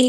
A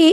A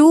2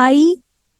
I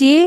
J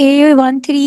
A13,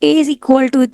A is equal to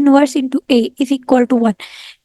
inverse into A is equal to 1.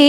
A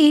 A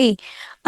A.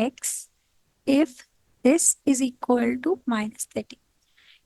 x if this is equal to -30.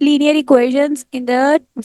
linear equations in the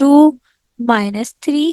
2 -3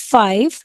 5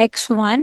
x1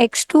x2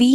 b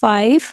5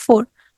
4.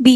b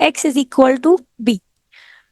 ax is equal to b.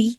b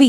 b.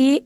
a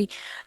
b.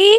a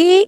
a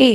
a.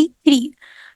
D3.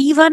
D1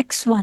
x1.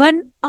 1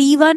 D1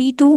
D2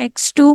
x2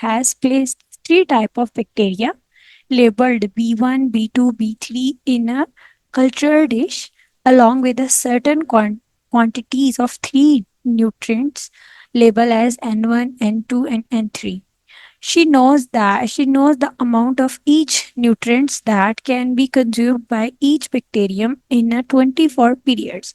has placed 3 type of bacteria labeled B1, B2, B3 in a culture dish along with a certain quantities of 3 nutrients labeled as N1, N2 and N3. She knows the amount of each nutrients that can be consumed by each bacterium in a 24 periods.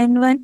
N1,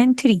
N3.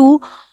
2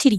3.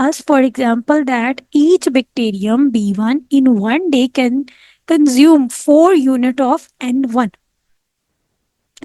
us for example that each bacterium B1 in one day can consume 4 unit of N1.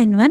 N1.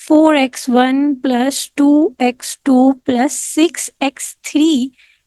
4x1 + 2x2 + 6x3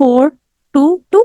422.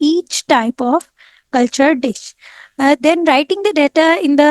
each type of culture dish. Then writing the data in the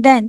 then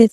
this.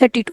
32.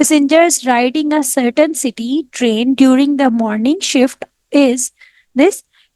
passengers riding a certain city train during the morning shift is this,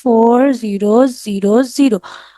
4000.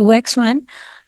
2x1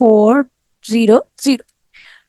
400.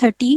30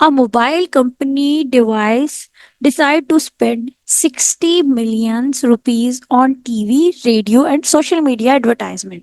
A mobile company decide to spend 60 million rupees on TV, radio and social media advertisement.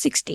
60.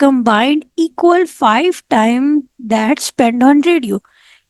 combined equal 5 times that spend on radio.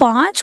5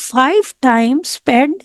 5 times spend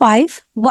5y.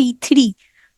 D3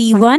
D1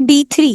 D3